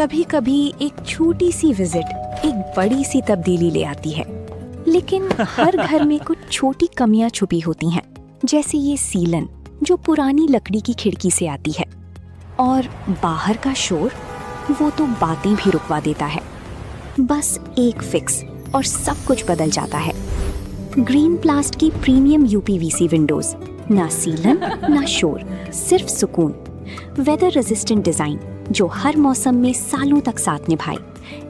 कभी कभी एक छोटी सी विजिट एक बड़ी सी तब्दीली ले आती है, लेकिन हर घर में कुछ छोटी कमियां छुपी होती हैं, जैसे ये सीलन जो पुरानी लकड़ी की खिड़की से आती है, और बाहर का शोर वो तो बातें भी रुकवा देता है। बस एक फिक्स और सब कुछ बदल जाता है। ग्रीन प्लास्ट की प्रीमियम यूपीवीसी विंडोज, ना सीलन ना शोर, सिर्फ सुकून। वेदर रेजिस्टेंट डिजाइन जो हर मौसम में सालों तक साथ निभाए।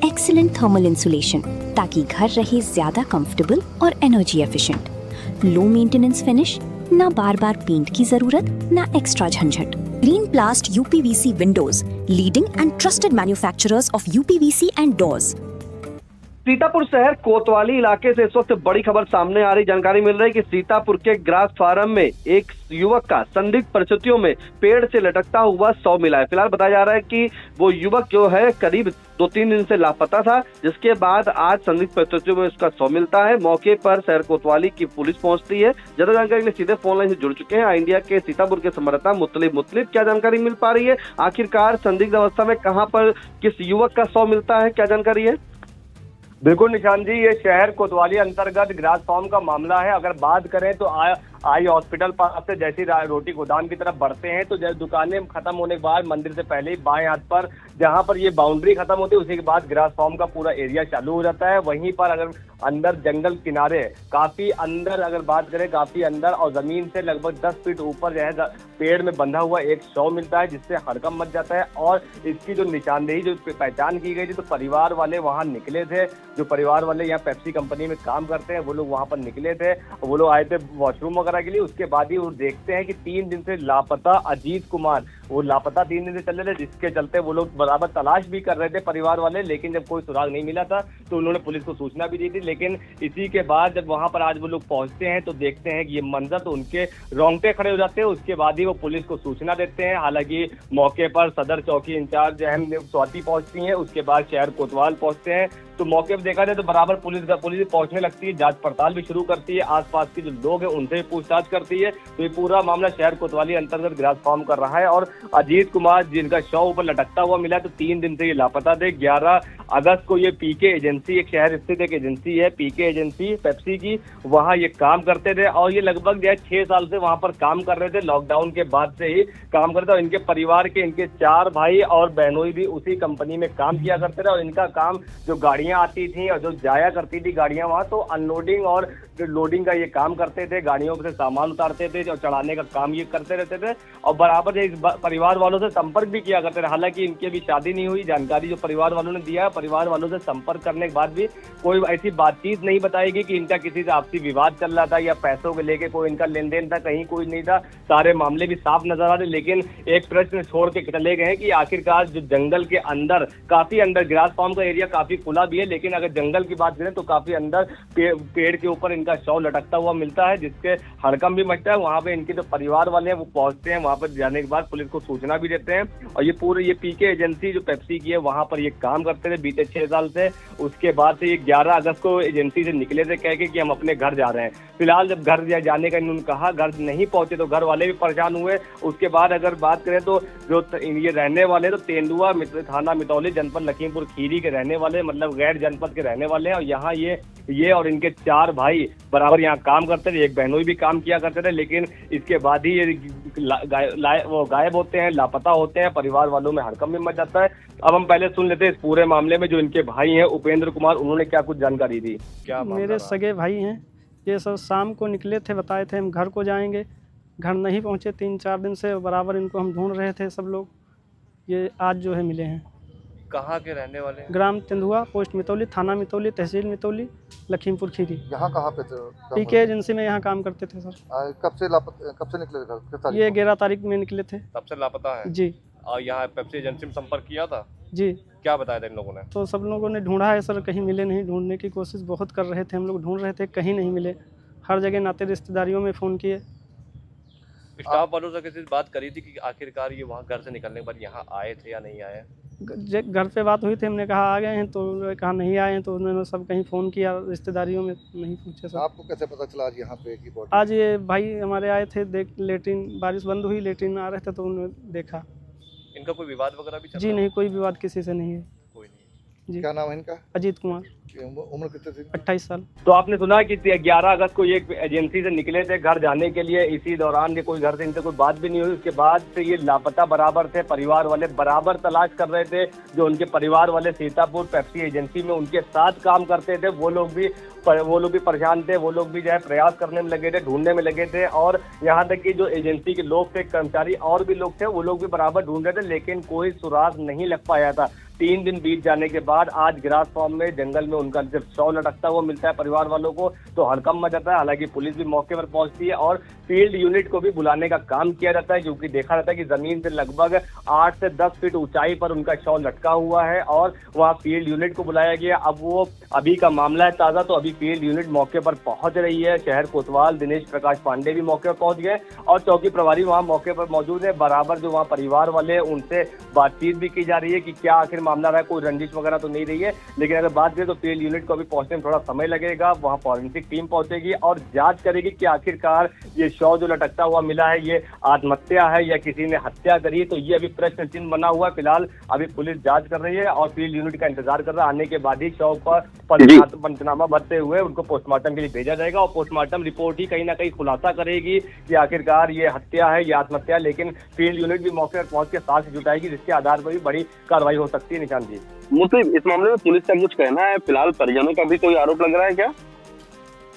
एक्सीलेंट थर्मल इंसुलेशन ताकि घर रहे ज्यादा कंफर्टेबल और energy efficient. Low maintenance finish, ना बार बार पेंट की जरूरत, ना एक्स्ट्रा झंझट। Green प्लास्ट UPVC Windows, leading and trusted manufacturers of UPVC and doors. Sitapur शहर कोतवाली इलाके से इस वक्त बड़ी खबर सामने आ रही। जानकारी मिल रही है कि सीतापुर के ग्रास फार्म में एक युवक का संदिग्ध परिस्थितियों में पेड़ से लटकता हुआ शव मिला है। फिलहाल बताया जा रहा है कि वो युवक जो है करीब 2-3 दिन से लापता था, जिसके बाद आज संदिग्ध परिस्थितियों में उसका शव मिलता है। मौके पर शहर कोतवाली की पुलिस पहुंचती है। ज्यादा जानकारी के लिए सीधे फोन लाइन से जुड़ चुके हैं इंडिया के सीतापुर के संवाददाता मुतलिब। क्या जानकारी मिल पा रही है? आखिरकार संदिग्ध अवस्था में कहां पर किस युवक का शव मिलता है, क्या जानकारी है? बिल्कुल निशान जी, ये शहर कोतवाली अंतर्गत ग्रास फार्म का मामला है। अगर बात करें तो आई हॉस्पिटल पास से जैसी रोटी गोदाम की तरफ बढ़ते हैं तो दुकानें खत्म होने के बाद मंदिर से पहले ही बाएं हाथ पर जहां पर ये बाउंड्री खत्म होती है उसी के बाद ग्रास फार्म का पूरा एरिया चालू हो जाता है। वहीं पर अगर अंदर जंगल किनारे काफी अंदर अगर बात करें काफी अंदर और जमीन से लगभग 10 फीट ऊपर जो है पेड़ में बंधा हुआ एक शव मिलता है, जिससे हड़कंप मच जाता है। और इसकी जो निशानदेही जो पहचान की गई थी तो परिवार वाले वहां निकले थे। जो परिवार वाले यहाँ पेप्सी कंपनी में काम करते हैं वो लोग वहां पर निकले थे। वो लोग आए थे वॉशरूम वगैरह के लिए। उसके बाद ही वो देखते हैं कि 3 दिन से लापता अजीत कुमार, वो लापता 3 दिन से चल रहे थे, जिसके चलते वो लोग बराबर तलाश भी कर रहे थे परिवार वाले। लेकिन जब कोई सुराग नहीं मिला था तो उन्होंने पुलिस को सूचना भी दी थी। लेकिन इसी के बाद जब वहां पर आज वो लोग पहुंचते हैं तो देखते हैं कि ये मंजर, तो उनके रोंगटे खड़े हो जाते हैं। उसके बाद ही वो पुलिस को सूचना देते हैं। हालांकि मौके पर सदर चौकी इंचार्ज अहम स्वाति पहुंचती हैं, उसके बाद शहर कोतवाल पहुंचते हैं। तो मौके पर देखा जाए तो बराबर पुलिस पहुंचने लगती है, जांच पड़ताल भी शुरू करती है, आसपास के जो लोग हैं उनसे भी पूछताछ करती है। तो ये पूरा मामला शहर कोतवाली अंतर्गत ग्रास फार्म कर रहा है। और अजीत कुमार जिनका शव ऊपर लटकता हुआ मिला तो 3 दिन से ये लापता थे। 11 अगस्त को ये पीके एजेंसी, एक शहर स्थित एक एजेंसी है पीके एजेंसी पेप्सी की, वहां ये काम करते थे। और ये लगभग 6 साल से वहां पर काम कर रहे थे। लॉकडाउन के बाद से ही काम करते थे। और इनके परिवार के इनके 4 भाई और बहनोई भी उसी कंपनी में काम किया करते थे। और इनका काम जो गाड़ियां आती थी और जो जाया करती थी गाड़ियां वहां, तो अनलोडिंग और लोडिंग का ये काम करते थे। गाड़ियों से सामान उतारते थे और चढ़ाने का काम ये करते रहते थे। और बराबर इस परिवार वालों से संपर्क भी किया करते थे। हालांकि इनकी अभी शादी नहीं हुई। जानकारी जो परिवार वालों ने दिया, परिवार वालों से संपर्क करने के बाद भी कोई ऐसी बातचीत नहीं बताएगी कि इनका किसी से आपसी विवाद चल रहा था या पैसों को लेके कोई इनका लेन देन था, कहीं कोई नहीं था। सारे मामले भी साफ नजर आ रहे। लेकिन एक प्रश्न छोड़ के चले गए कि आखिरकार जो जंगल के अंदर, काफी अंदर, ग्रास फार्म का एरिया काफी खुला भी है, लेकिन अगर जंगल की बात करें तो काफी अंदर पेड़ के ऊपर इनका शव लटकता हुआ मिलता है, जिसके हड़कंप भी मचता है। वहां पे इनके जो परिवार वाले हैं वो पहुंचते हैं। वहां पर जाने के बाद पुलिस को सूचना भी देते हैं। और ये पीके एजेंसी जो पेप्सी की है वहां पर ये काम करते थे बीते 6 साल से। उसके बाद से ये 11 अगस्त को एजेंसी से निकले थे कह के कि हम अपने घर जा रहे हैं। फिलहाल जब घर जाने का इन्होंने कहा, घर नहीं पहुंचे तो घर वाले भी परेशान हुए। उसके बाद अगर बात करें तो जो ये रहने वाले तो तेंदुआ थाना मितौली जनपद लखीमपुर खीरी के रहने वाले, मतलब गैर जनपद के रहने वाले हैं। और यहाँ ये और इनके 4 भाई बराबर यहाँ काम करते थे। एक बहनोई भी काम किया करते थे। लेकिन इसके बाद ही ये वो गायब होते हैं, लापता होते हैं। परिवार वालों में हड़कंप भी मच जाता है। अब हम पहले सुन लेते हैं इस पूरे मामले में जो इनके भाई हैं उपेंद्र कुमार, उन्होंने क्या कुछ जानकारी दी। क्या मेरे सगे भाई हैं, ये सब शाम को निकले थे, बताए थे हम घर को जाएंगे, घर नहीं पहुंचे। 3-4 दिन से बराबर इनको हम ढूंढ रहे थे सब लोग। ये आज जो है मिले हैं। कहाँ के रहने वाले हैं? ग्राम तेंदुआ, पोस्ट मितौली, थाना मितौली, तहसील मितौली, लखीमपुर खीरी। यहाँ कहाँ पे थे? पीके एजेंसी में यहाँ काम करते थे सर। कब से निकले थे? ये 11 तारीख में निकले थे। तब से लापता है जी। और यहाँ पेप्सी एजेंसी में संपर्क किया था जी। क्या बताया था इन लोगों ने? तो सब लोगों ने ढूंढा है सर, कहीं मिले नहीं। ढूंढने की कोशिश बहुत कर रहे थे हम लोग, ढूंढ रहे थे, कहीं नहीं मिले। हर जगह नाते रिश्तेदारियों में फ़ोन किए। स्टाफ वालों से किसी से बात करी थी कि आखिरकार ये वहाँ घर से निकलने के बाद यहाँ आए थे या नहीं आए? घर पे बात हुई थी, हमने कहा आ गए हैं, तो उन्होंने कहा नहीं आए हैं। तो उन्होंने सब कहीं फ़ोन किया, रिश्तेदारियों में नहीं पूछे सर। आपको कैसे पता चला आज यहाँ पे की बॉडी? आज ये भाई हमारे आए थे, लेटरिन, बारिश बंद हुई, लेटरिन आ रहे थे तो उन्होंने देखा। इनका कोई विवाद वगैरह भी चल जी रहा है? नहीं, कोई विवाद किसी से नहीं है। कोई नहीं। जी। क्या नाम है इनका? अजीत कुमार, उम्र कितने थी? 28 साल। तो आपने सुना कि 11 अगस्त को ये एक एजेंसी से निकले थे घर जाने के लिए। इसी दौरान ये कोई घर से इनसे कोई बात भी नहीं हुई। उसके बाद से ये लापता बराबर थे। परिवार वाले बराबर तलाश कर रहे थे। जो उनके परिवार वाले सीतापुर पेप्सी एजेंसी में उनके साथ काम करते थे, वो लोग भी परेशान थे। वो लोग भी जो है प्रयास करने में लगे थे, ढूंढने में लगे थे। और यहाँ तक कि जो एजेंसी के लोग थे, कर्मचारी और भी लोग थे, वो लोग भी बराबर ढूंढ रहे थे, लेकिन कोई सुराग नहीं लग पाया था। 3 दिन बीत जाने के बाद आज ग्रास फार्म में जंगल में उनका जब शव लटकता हुआ मिलता है परिवार वालों को, तो हड़कंप मच जाता है। हालांकि पुलिस भी मौके पर पहुंचती है और फील्ड यूनिट को भी बुलाने का काम किया जाता है, क्योंकि देखा जाता है कि जमीन से लगभग 8 से 10 फीट ऊंचाई पर उनका शव लटका हुआ है और वहाँ फील्ड यूनिट को बुलाया गया। अब वो अभी का मामला है ताजा, तो अभी फील्ड यूनिट मौके पर पहुंच रही है। शहर कोतवाल दिनेश प्रकाश पांडे भी मौके पर पहुंच गए और चौकी प्रभारी वहाँ मौके पर मौजूद है। बराबर जो वहाँ परिवार वाले उनसे बातचीत भी की जा रही है कि क्या आखिर मामला रहा है, कोई रंजिश वगैरह तो नहीं रही है। लेकिन अगर बात करें तो फील्ड यूनिट को अभी पहुंचने में थोड़ा समय लगेगा। वहाँ फॉरेंसिक टीम पहुंचेगी और जांच करेगी कि आखिरकार ये शव जो लटकता हुआ मिला है ये आत्महत्या है या किसी ने हत्या करी है। तो ये अभी प्रश्न चिन्ह बना हुआ है। फिलहाल अभी पुलिस जांच कर रही है और फील्ड यूनिट का इंतजार कर रहा है। आने के बाद ही शव पर पंचनामा भरते हुए उनको पोस्टमार्टम के लिए भेजा जाएगा और पोस्टमार्टम रिपोर्ट ही कहीं ना कहीं खुलासा करेगी कि आखिरकार ये हत्या है या आत्महत्या। लेकिन फील्ड यूनिट भी मौके पर पहुंच के साक्ष्य जुटाएगी, जिसके आधार पर भी बड़ी कार्रवाई हो सकती है। निशान जी, मुझे इस मामले में पुलिस का कुछ कहना है? फिलहाल परिजनों का भी कोई आरोप लग रहा है क्या?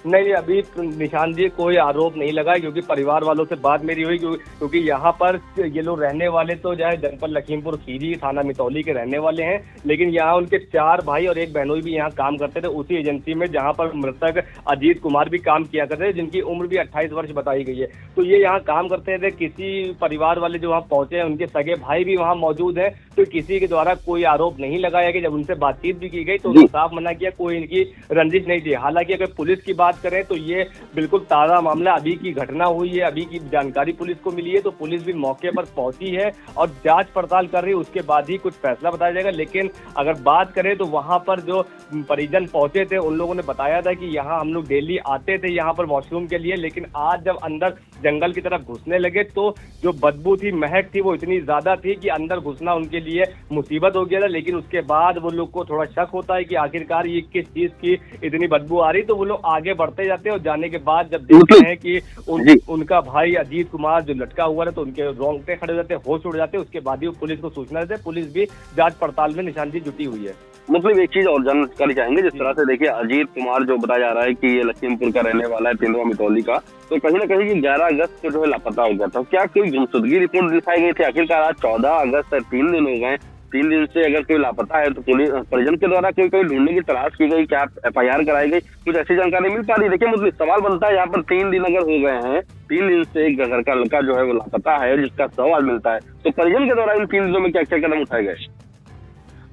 नहीं, अभी निशान जी कोई आरोप नहीं लगा है, क्योंकि परिवार वालों से बात मेरी हुई, क्योंकि यहाँ पर ये लोग रहने वाले तो जो है जनपद लखीमपुर खीरी थाना मितौली के रहने वाले हैं, लेकिन यहाँ उनके 4 भाई और 1 बहनोई भी यहाँ काम करते थे उसी एजेंसी में जहाँ पर मृतक अजीत कुमार भी काम किया करते थे, जिनकी उम्र भी 28 वर्ष बताई गई है। तो ये यहाँ काम करते थे। किसी परिवार वाले जो वहाँ पहुंचे हैं उनके सगे भाई भी वहाँ मौजूद है, तो किसी के द्वारा कोई आरोप नहीं लगाया गया। जब उनसे बातचीत भी की गई तो उन्होंने साफ मना किया, कोई इनकी रंजिश नहीं थी। हालांकि अगर पुलिस की बात करें तो ये बिल्कुल ताजा मामला, अभी की घटना हुई है, अभी की जानकारी पुलिस को मिली है, तो पुलिस भी मौके पर पहुंची है और जांच पड़ताल कर रही है। उसके बाद ही कुछ फैसला बताया जाएगा। लेकिन अगर बात करें तो वहां पर जो परिजन पहुंचे थे उन लोगों ने बताया था कि यहाँ हम लोग डेली आते थे यहाँ पर वॉशरूम के लिए, लेकिन आज जब अंदर जंगल की तरफ घुसने लगे तो जो बदबू थी, महक थी, वो इतनी ज्यादा थी कि अंदर घुसना उनके लिए मुसीबत हो गया था। लेकिन उसके बाद वो लोग को थोड़ा शक होता है कि आखिरकार ये किस चीज की इतनी बदबू आ रही, तो वो लोग आगे बढ़ते जाते हैं और जाने के बाद जब देखते हैं कि उनका भाई अजीत कुमार जो लटका हुआ है तो उनके रोंगटे खड़े हो जाते हैं, होश उड़ जाते हैं। उसके बाद ही वो पुलिस को सूचना देते हैं। पुलिस भी जांच पड़ताल में निशान जी जुटी हुई है। मतलब एक चीज और जानकारी चाहेंगे, जिस तरह से देखिए अजीत कुमार जो बताया जा रहा है कि ये लखीमपुर का रहने वाला है, तेंदुआ मितौली का, तो कहीं ना कहीं कि 11 अगस्त को जो है लापता हो गया था। क्या कोई गुमशुदगी रिपोर्ट दिखाई गई थी? आखिरकार आज 14 अगस्त है, 3 दिन हो गए। 3 दिन से अगर कोई लापता है तो पुलिस परिजन के द्वारा कोई ढूंढने की तलाश की गई, क्या FIR कराई गई, कुछ ऐसी जानकारी मिल पा रही? देखिए मुझे सवाल बनता है, यहाँ पर 3 दिन अगर हो गए हैं, 3 दिन से एक घर का लड़का जो है वो लापता है, जिसका शव आज मिलता है, तो परिजन के द्वारा इन 3 दिनों में क्या क्या कदम उठाए गए?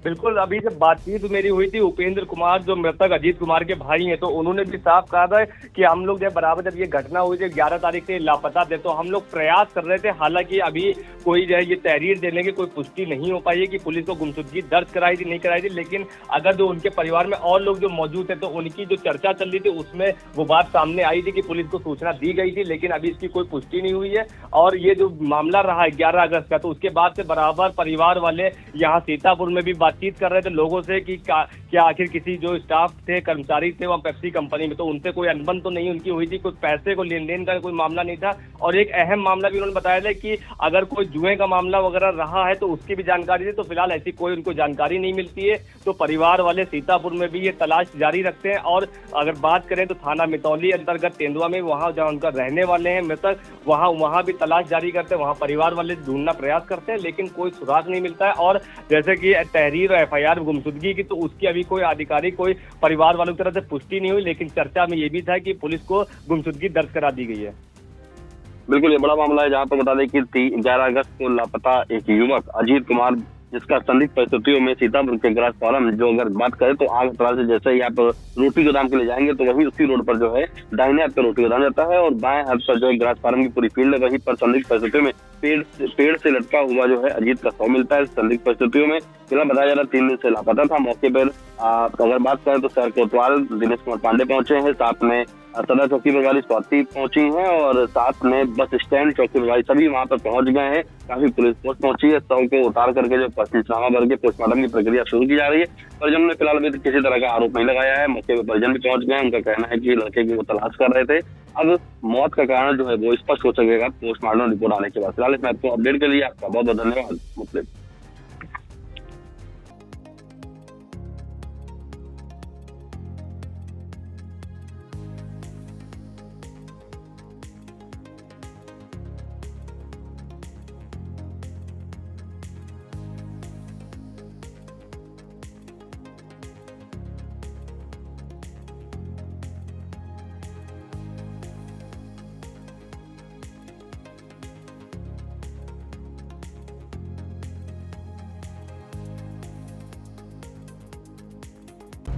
बिल्कुल, अभी जब बातचीत मेरी हुई थी, उपेंद्र कुमार जो मृतक अजीत कुमार के भाई हैं, तो उन्होंने भी साफ कहा था कि हम लोग जब बराबर जब ये घटना हुई थी 11 तारीख से लापता थे, तो हम लोग प्रयास कर रहे थे। हालांकि अभी कोई जो है ये तहरीर देने की कोई पुष्टि नहीं हो पाई है कि पुलिस को गुमशुदगी दर्ज कराई थी नहीं कराई थी। लेकिन अगर जो उनके परिवार में और लोग जो मौजूद थे तो उनकी जो चर्चा चल रही थी उसमें वो बात सामने आई थी कि पुलिस को सूचना दी गई थी, लेकिन अभी इसकी कोई पुष्टि नहीं हुई है। और ये जो मामला रहा है 11 अगस्त का, तो उसके बाद से बराबर परिवार वाले यहाँ सीतापुर में भी बातचीत कर रहे थे लोगों से कि क्या आखिर किसी जो स्टाफ थे, कर्मचारी थे वहाँ पेप्सी कंपनी में, तो उनसे कोई अनबन तो नहीं उनकी हुई थी, कुछ पैसे को लेन देन का कोई मामला नहीं था। और एक अहम मामला भी उन्होंने बताया था कि अगर कोई जुए का मामला वगैरह रहा है तो उसकी भी जानकारी थी। तो फिलहाल ऐसी कोई उनको जानकारी नहीं मिलती है। तो परिवार वाले सीतापुर में भी ये तलाश जारी रखते हैं। और अगर बात करें तो थाना मितौली अंतर्गत तेंदुआ में, वहाँ जहाँ उनका रहने वाले हैं मृतक, वहाँ भी तलाश जारी करते हैं। वहाँ परिवार वाले ढूंढना प्रयास करते हैं, लेकिन कोई सुराग नहीं मिलता है। और जैसे कि तहरीर और FIR गुमशुदगी की, तो उसकी अभी कोई आधिकारिक कोई परिवार वालों की तरफ से पुष्टि नहीं हुई। लेकिन चर्चा में ये भी था कि पुलिस को गुमशुदगी दर्ज करा दी गई है। बिल्कुल, ये बड़ा मामला है जहाँ पर बता दें कि 11 अगस्त को लापता एक युवक अजीत कुमार, जिसका संदिग्ध परिस्थितियों में सीतापुर के ग्रास फार्म, जो अगर बात करें तो आग तरह से जैसे ही आप रोटी गोदाम के लिए जाएंगे तो वही उसी रोड पर जो है दाहिने हाथ पर रोटी गोदाम जाता है और बाएं हाथ पर जो है ग्रास फार्म की पूरी फील्ड है। वहीं पर संदिग्ध परिस्थितियों में पेड़ से लटका हुआ जो है अजीत का शव मिलता है। संदिग्ध परिस्थितियों में फिलहाल बताया जा रहा है 3 दिन से लापता था। मौके पर अगर बात करें तो शहर कोतवाल दिनेश कुमार पांडे पहुंचे हैं, साथ में सदर चौकी प्रभारी स्वाति पहुंची हैं और साथ में बस स्टैंड चौकी प्रभारी सभी वहां पर पहुंच गए हैं। काफी पुलिस फोर्स पहुंची है। शव को उतार करके जो पंचनामा करके पोस्टमार्टम की प्रक्रिया शुरू की जा रही है। परिजन ने फिलहाल अभी किसी तरह का आरोप नहीं लगाया है। मौके पर परिजन भी पहुंच गए। उनका कहना है कि लड़के की वो तलाश कर रहे थे। अब मौत का कारण जो है वो स्पष्ट हो सकेगा पोस्टमार्टम रिपोर्ट आने के बाद। फिलहाल इस महत्वपूर्ण अपडेट के लिए आपका बहुत बहुत धन्यवाद। मुस्लिम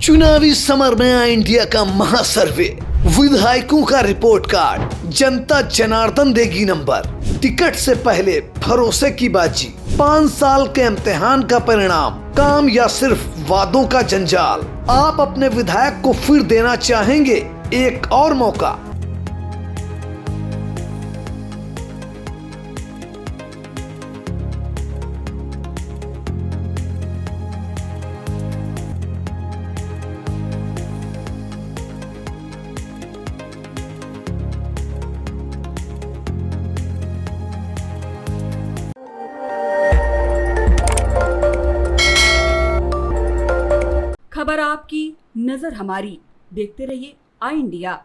चुनावी समर में आया इंडिया का महासर्वे, विधायकों का रिपोर्ट कार्ड, जनता जनार्दन देगी नंबर, टिकट से पहले भरोसे की बाजी, 5 साल के इम्तिहान का परिणाम, काम या सिर्फ वादों का जंजाल। आप अपने विधायक को फिर देना चाहेंगे एक और मौका? खबर आपकी, नजर हमारी। देखते रहिए आई इंडिया।